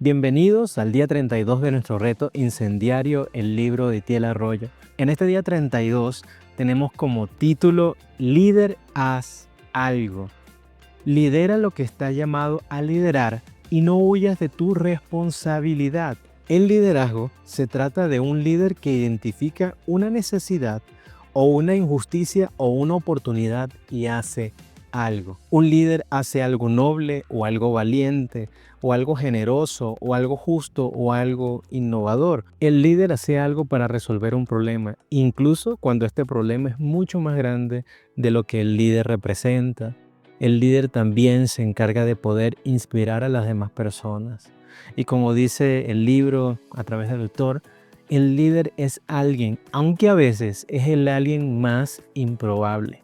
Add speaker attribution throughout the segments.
Speaker 1: Bienvenidos al día 32 de nuestro reto incendiario, el libro de Itiel Arroyo. En este día 32 tenemos como título Líder, haz algo. Lidera lo que está llamado a liderar y no huyas de tu responsabilidad. El liderazgo se trata de un líder que identifica una necesidad o una injusticia o una oportunidad y hace algo. Un líder hace algo noble o algo valiente o algo generoso o algo justo o algo innovador. El líder hace algo para resolver un problema, incluso cuando este problema es mucho más grande de lo que el líder representa. El líder también se encarga de poder inspirar a las demás personas. Y como dice el libro a través del autor, el líder es alguien, aunque a veces es el alguien más improbable.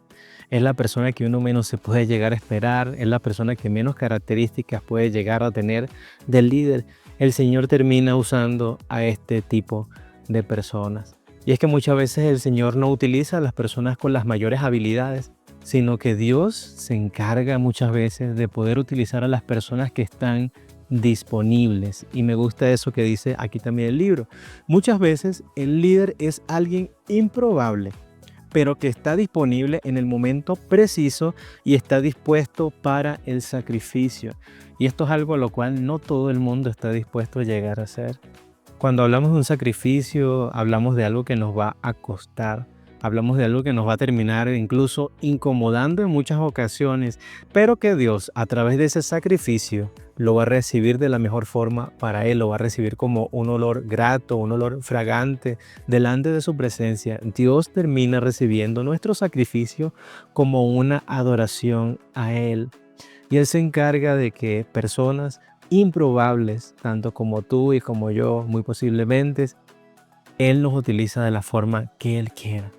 Speaker 1: Es la persona que uno menos se puede llegar a esperar, es la persona que menos características puede llegar a tener del líder. El Señor termina usando a este tipo de personas. Y es que muchas veces el Señor no utiliza a las personas con las mayores habilidades, sino que Dios se encarga muchas veces de poder utilizar a las personas que están disponibles. Y me gusta eso que dice aquí también el libro. Muchas veces el líder es alguien improbable, pero que está disponible en el momento preciso y está dispuesto para el sacrificio. Y esto es algo a lo cual no todo el mundo está dispuesto a llegar a hacer. Cuando hablamos de un sacrificio, hablamos de algo que nos va a costar. Hablamos de algo que nos va a terminar incluso incomodando en muchas ocasiones, pero que Dios, a través de ese sacrificio, lo va a recibir de la mejor forma para Él, lo va a recibir como un olor grato, un olor fragante delante de su presencia. Dios termina recibiendo nuestro sacrificio como una adoración a Él. Y Él se encarga de que personas improbables, tanto como tú y como yo, muy posiblemente, Él nos utiliza de la forma que Él quiera.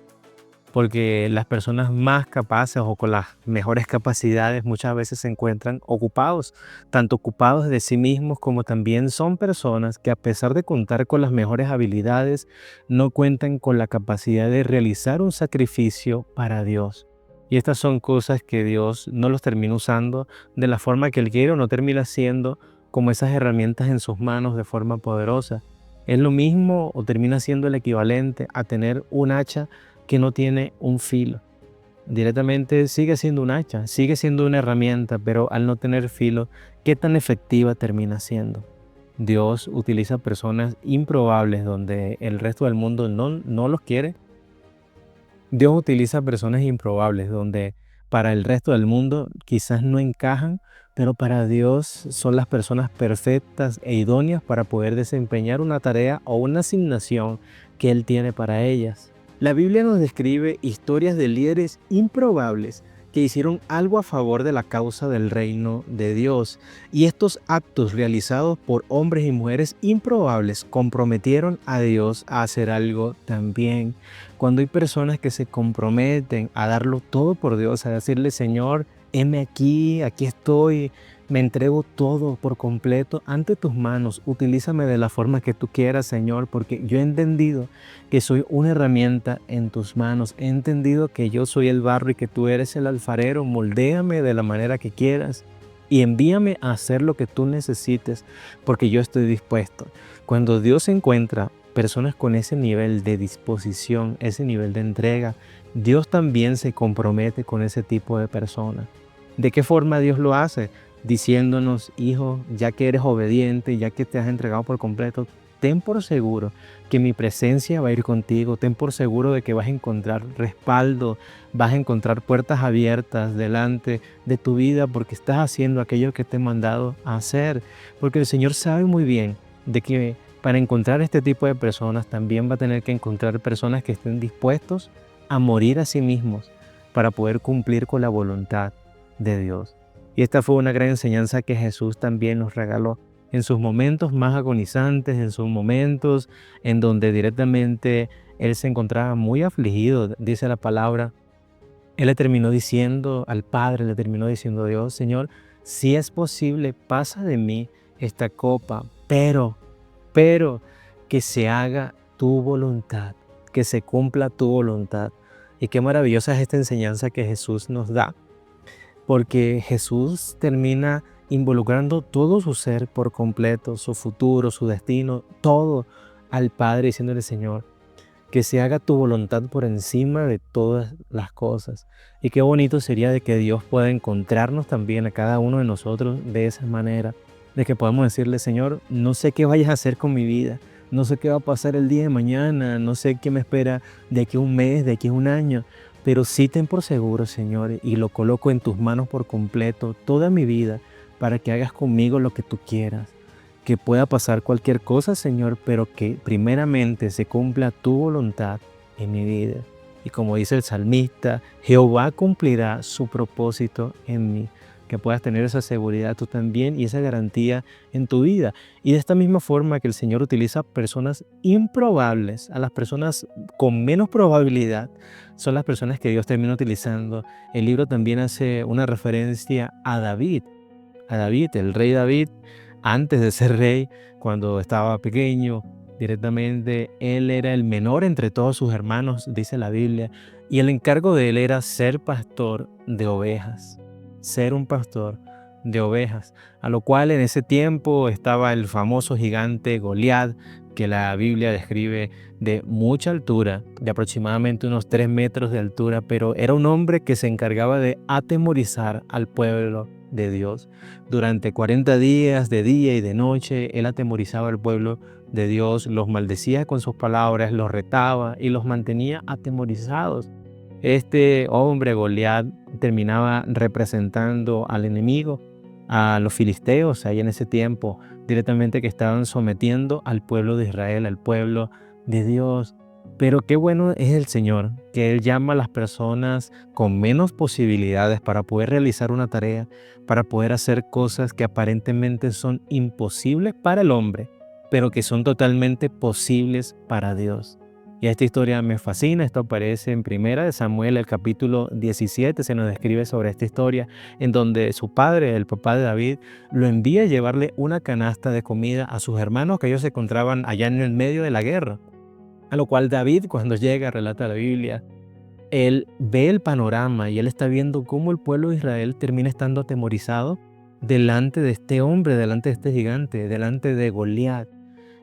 Speaker 1: Porque las personas más capaces o con las mejores capacidades muchas veces se encuentran ocupados, tanto ocupados de sí mismos como también son personas que a pesar de contar con las mejores habilidades, no cuentan con la capacidad de realizar un sacrificio para Dios. Y estas son cosas que Dios no los termina usando de la forma que Él quiere o no termina siendo como esas herramientas en sus manos de forma poderosa. Es lo mismo o termina siendo el equivalente a tener un hacha que no tiene un filo. Directamente sigue siendo un hacha, sigue siendo una herramienta, pero al no tener filo, ¿qué tan efectiva termina siendo? Dios utiliza personas improbables donde el resto del mundo no los quiere. Dios utiliza personas improbables donde para el resto del mundo quizás no encajan, pero para Dios son las personas perfectas e idóneas para poder desempeñar una tarea o una asignación que Él tiene para ellas. La Biblia nos describe historias de líderes improbables que hicieron algo a favor de la causa del reino de Dios. Y estos actos realizados por hombres y mujeres improbables comprometieron a Dios a hacer algo también. Cuando hay personas que se comprometen a darlo todo por Dios, a decirle, Señor, heme aquí, aquí estoy, me entrego todo por completo ante tus manos, utilízame de la forma que tú quieras, Señor, porque yo he entendido que soy una herramienta en tus manos, he entendido que yo soy el barro y que tú eres el alfarero, moldéame de la manera que quieras y envíame a hacer lo que tú necesites, porque yo estoy dispuesto. Cuando Dios encuentra personas con ese nivel de disposición, ese nivel de entrega, Dios también se compromete con ese tipo de personas. ¿De qué forma Dios lo hace? Diciéndonos, hijo, ya que eres obediente, ya que te has entregado por completo, ten por seguro que mi presencia va a ir contigo, ten por seguro de que vas a encontrar respaldo, vas a encontrar puertas abiertas delante de tu vida porque estás haciendo aquello que te he mandado a hacer, porque el Señor sabe muy bien de que para encontrar este tipo de personas también va a tener que encontrar personas que estén dispuestos a morir a sí mismos para poder cumplir con la voluntad de Dios. Y esta fue una gran enseñanza que Jesús también nos regaló en sus momentos más agonizantes, en sus momentos en donde directamente Él se encontraba muy afligido, dice la palabra. Él le terminó diciendo al Padre, le terminó diciendo a Dios, Señor, si es posible, pasa de mí esta copa, pero que se haga tu voluntad, que se cumpla tu voluntad. Y qué maravillosa es esta enseñanza que Jesús nos da, porque Jesús termina involucrando todo su ser por completo, su futuro, su destino, todo al Padre, diciéndole: Señor, que se haga tu voluntad por encima de todas las cosas. Y qué bonito sería de que Dios pueda encontrarnos también a cada uno de nosotros de esa manera, de que podamos decirle: Señor, no sé qué vayas a hacer con mi vida, no sé qué va a pasar el día de mañana, no sé qué me espera de aquí a un mes, de aquí a un año, pero sí ten por seguro, Señor, y lo coloco en tus manos por completo, toda mi vida, para que hagas conmigo lo que tú quieras. Que pueda pasar cualquier cosa, Señor, pero que primeramente se cumpla tu voluntad en mi vida. Y como dice el salmista, Jehová cumplirá su propósito en mí. Que puedas tener esa seguridad tú también y esa garantía en tu vida. Y de esta misma forma que el Señor utiliza personas improbables, a las personas con menos probabilidad, son las personas que Dios termina utilizando. El libro también hace una referencia a David, el rey David, antes de ser rey, cuando estaba pequeño, directamente, él era el menor entre todos sus hermanos, dice la Biblia, y el encargo de él era ser pastor de ovejas, ser un pastor de ovejas, a lo cual en ese tiempo estaba el famoso gigante Goliat, que la Biblia describe de mucha altura, de aproximadamente unos 3 metros de altura, pero era un hombre que se encargaba de atemorizar al pueblo de Dios. Durante 40 días, de día y de noche, él atemorizaba al pueblo de Dios, los maldecía con sus palabras, los retaba y los mantenía atemorizados. Este hombre, Goliat, terminaba representando al enemigo, a los filisteos, ahí en ese tiempo, directamente, que estaban sometiendo al pueblo de Israel, al pueblo de Dios. Pero qué bueno es el Señor, que Él llama a las personas con menos posibilidades para poder realizar una tarea, para poder hacer cosas que aparentemente son imposibles para el hombre, pero que son totalmente posibles para Dios. Y esta historia me fascina. Esto aparece en Primera de Samuel, el capítulo 17, se nos describe sobre esta historia, en donde su padre, el papá de David, lo envía a llevarle una canasta de comida a sus hermanos, que ellos se encontraban allá en el medio de la guerra. A lo cual David, cuando llega, relata la Biblia, él ve el panorama y él está viendo cómo el pueblo de Israel termina estando atemorizado delante de este hombre, delante de este gigante, delante de Goliat.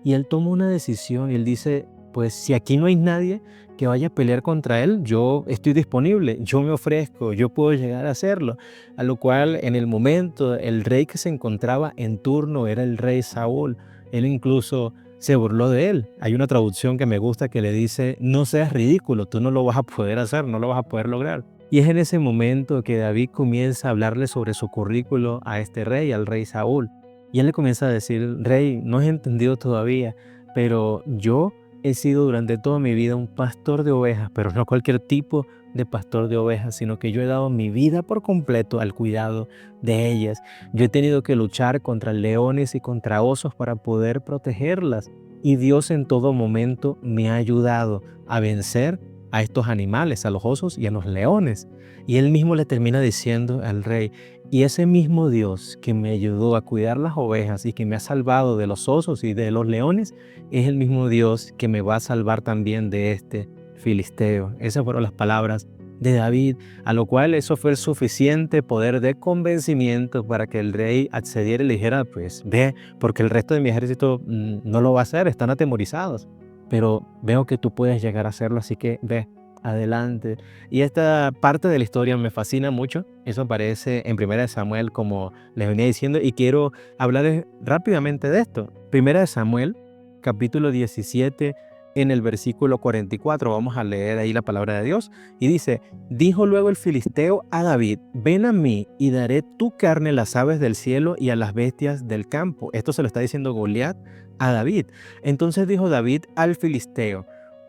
Speaker 1: Y él toma una decisión y él dice: pues si aquí no hay nadie que vaya a pelear contra él, yo estoy disponible, yo me ofrezco, yo puedo llegar a hacerlo. A lo cual, en el momento, el rey que se encontraba en turno era el rey Saúl. Él incluso se burló de él. Hay una traducción que me gusta que le dice: no seas ridículo, tú no lo vas a poder hacer, no lo vas a poder lograr. Y es en ese momento que David comienza a hablarle sobre su currículo a este rey, al rey Saúl. Y él le comienza a decir: rey, no has entendido todavía, pero yo he sido durante toda mi vida un pastor de ovejas, pero no cualquier tipo de pastor de ovejas, sino que yo he dado mi vida por completo al cuidado de ellas. Yo he tenido que luchar contra leones y contra osos para poder protegerlas. Y Dios en todo momento me ha ayudado a vencer a estos animales, a los osos y a los leones. Y él mismo le termina diciendo al rey: y ese mismo Dios que me ayudó a cuidar las ovejas y que me ha salvado de los osos y de los leones, es el mismo Dios que me va a salvar también de este filisteo. Esas fueron las palabras de David, a lo cual eso fue el suficiente poder de convencimiento para que el rey accediera y le dijera: pues ve, porque el resto de mi ejército no lo va a hacer, están atemorizados, pero veo que tú puedes llegar a hacerlo, así que ve, adelante. Y esta parte de la historia me fascina mucho. Eso aparece en Primera de Samuel, como les venía diciendo, y quiero hablar rápidamente de esto. Primera de Samuel, capítulo 17, en el versículo 44. Vamos a leer ahí la palabra de Dios. Y dice: dijo luego el filisteo a David: ven a mí y daré tu carne a las aves del cielo y a las bestias del campo. Esto se lo está diciendo Goliat a David. Entonces dijo David al filisteo: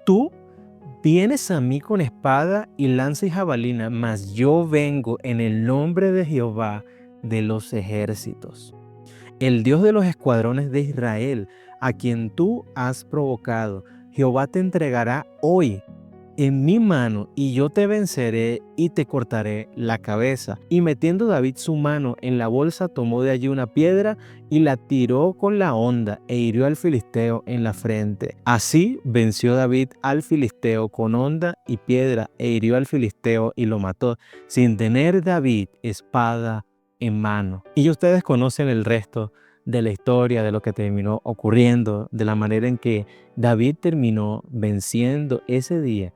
Speaker 1: tú vienes a mí con espada y lanza y jabalina, mas yo vengo en el nombre de Jehová de los ejércitos, el Dios de los escuadrones de Israel, a quien tú has provocado. Jehová te entregará hoy en mi mano, y yo te venceré y te cortaré la cabeza. Y metiendo David su mano en la bolsa, tomó de allí una piedra y la tiró con la honda e hirió al filisteo en la frente. Así venció David al filisteo con honda y piedra, e hirió al filisteo y lo mató, sin tener David espada en mano. Y ustedes conocen el resto de la historia, de lo que terminó ocurriendo, de la manera en que David terminó venciendo ese día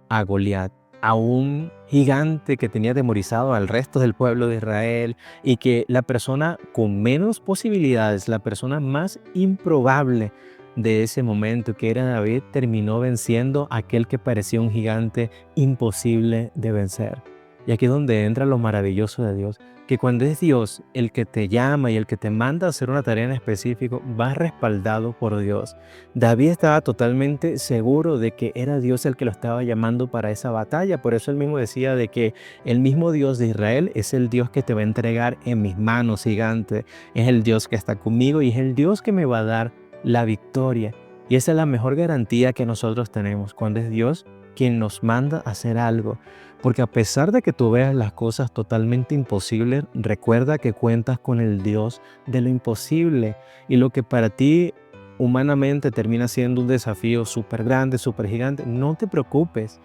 Speaker 1: a Goliat, a un gigante que tenía atemorizado al resto del pueblo de Israel, y que la persona con menos posibilidades, la persona más improbable de ese momento, que era David, terminó venciendo a aquel que parecía un gigante imposible de vencer. Y aquí es donde entra lo maravilloso de Dios, que cuando es Dios el que te llama y el que te manda a hacer una tarea en específico, vas respaldado por Dios. David estaba totalmente seguro de que era Dios el que lo estaba llamando para esa batalla. Por eso él mismo decía de que el mismo Dios de Israel es el Dios que te va a entregar en mis manos, gigante. Es el Dios que está conmigo y es el Dios que me va a dar la victoria. Y esa es la mejor garantía que nosotros tenemos, cuando es Dios quien nos manda a hacer algo. Porque a pesar de que tú veas las cosas totalmente imposibles, recuerda que cuentas con el Dios de lo imposible. Y lo que para ti humanamente termina siendo un desafío súper grande, súper gigante, no te preocupes.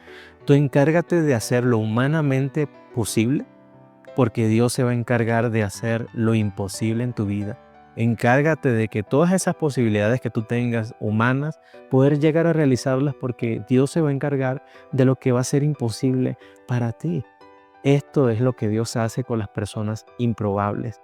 Speaker 1: Tú encárgate de hacer lo humanamente posible, porque Dios se va a encargar de hacer lo imposible en tu vida. Encárgate de que todas esas posibilidades que tú tengas humanas, poder llegar a realizarlas, porque Dios se va a encargar de lo que va a ser imposible para ti. Esto es lo que Dios hace con las personas improbables.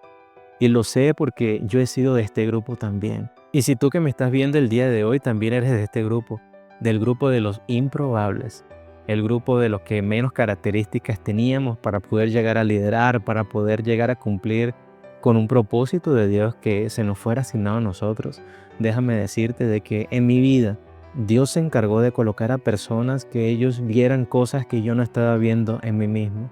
Speaker 1: Y lo sé porque yo he sido de este grupo también. Y si tú que me estás viendo el día de hoy también eres de este grupo, del grupo de los improbables, el grupo de los que menos características teníamos para poder llegar a liderar, para poder llegar a cumplir con un propósito de Dios que se nos fuera asignado a nosotros, déjame decirte de que en mi vida Dios se encargó de colocar a personas que ellos vieran cosas que yo no estaba viendo en mí mismo.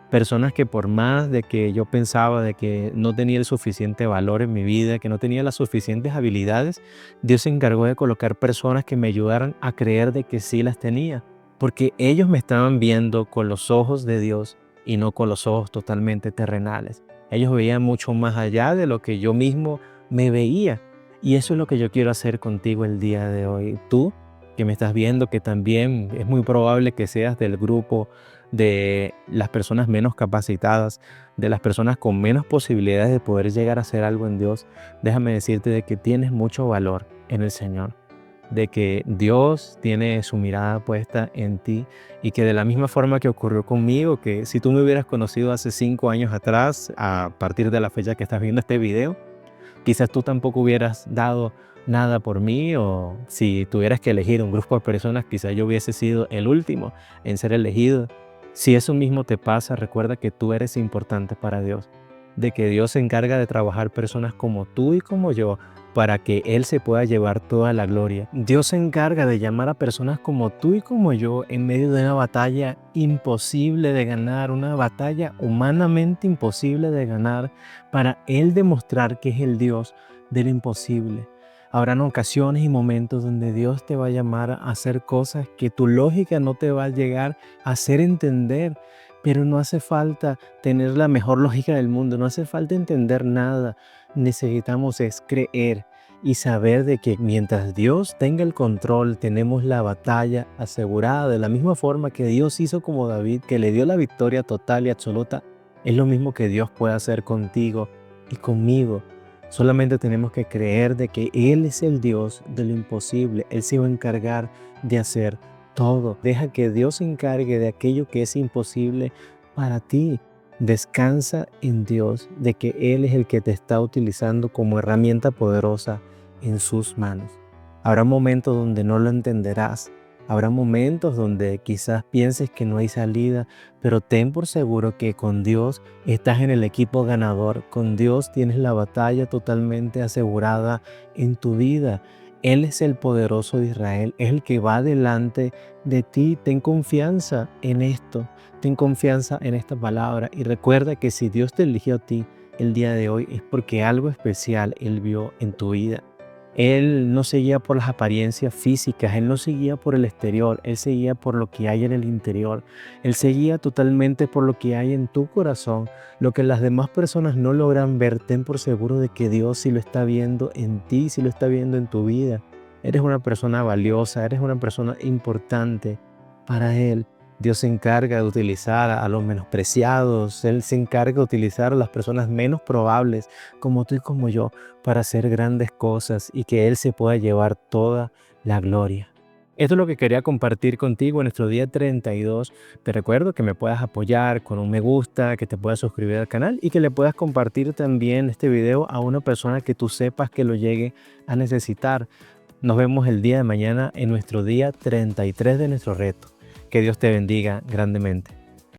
Speaker 1: Personas que por más de que yo pensaba de que no tenía el suficiente valor en mi vida, que no tenía las suficientes habilidades, Dios se encargó de colocar personas que me ayudaran a creer de que sí las tenía, porque ellos me estaban viendo con los ojos de Dios y no con los ojos totalmente terrenales. Ellos veían mucho más allá de lo que yo mismo me veía. Y eso es lo que yo quiero hacer contigo el día de hoy. Tú que me estás viendo, que también es muy probable que seas del grupo de las personas menos capacitadas, de las personas con menos posibilidades de poder llegar a hacer algo en Dios, déjame decirte de que tienes mucho valor en el Señor, de que Dios tiene su mirada puesta en ti, y que de la misma forma que ocurrió conmigo, que si tú me hubieras conocido hace 5 años atrás, a partir de la fecha que estás viendo este video, quizás tú tampoco hubieras dado nada por mí, o si tuvieras que elegir un grupo de personas, quizás yo hubiese sido el último en ser elegido. Si eso mismo te pasa, recuerda que tú eres importante para Dios, de que Dios se encarga de trabajar personas como tú y como yo para que Él se pueda llevar toda la gloria. Dios se encarga de llamar a personas como tú y como yo en medio de una batalla imposible de ganar, una batalla humanamente imposible de ganar, para Él demostrar que es el Dios de lo imposible. Habrán ocasiones y momentos donde Dios te va a llamar a hacer cosas que tu lógica no te va a llegar a hacer entender, pero no hace falta tener la mejor lógica del mundo, no hace falta entender nada. Necesitamos es creer y saber de que mientras Dios tenga el control, tenemos la batalla asegurada. De la misma forma que Dios hizo como David, que le dio la victoria total y absoluta, es lo mismo que Dios puede hacer contigo y conmigo. Solamente tenemos que creer de que Él es el Dios de lo imposible. Él se va a encargar de hacer todo. Deja que Dios se encargue de aquello que es imposible para ti. Descansa en Dios, de que Él es el que te está utilizando como herramienta poderosa en sus manos. Habrá momentos donde no lo entenderás. Habrá momentos donde quizás pienses que no hay salida, pero ten por seguro que con Dios estás en el equipo ganador. Con Dios tienes la batalla totalmente asegurada en tu vida. Él es el poderoso de Israel, es el que va delante de ti. Ten confianza en esto, ten confianza en esta palabra, y recuerda que si Dios te eligió a ti el día de hoy es porque algo especial Él vio en tu vida. Él no seguía por las apariencias físicas, Él no seguía por el exterior, Él seguía por lo que hay en el interior. Él seguía totalmente por lo que hay en tu corazón. Lo que las demás personas no logran ver, ten por seguro de que Dios sí lo está viendo en ti, sí lo está viendo en tu vida. Eres una persona valiosa, eres una persona importante para Él. Dios se encarga de utilizar a los menospreciados, Él se encarga de utilizar a las personas menos probables, como tú y como yo, para hacer grandes cosas y que Él se pueda llevar toda la gloria. Esto es lo que quería compartir contigo en nuestro día 32. Te recuerdo que me puedas apoyar con un me gusta, que te puedas suscribir al canal y que le puedas compartir también este video a una persona que tú sepas que lo llegue a necesitar. Nos vemos el día de mañana en nuestro día 33 de nuestro reto. Que Dios te bendiga grandemente.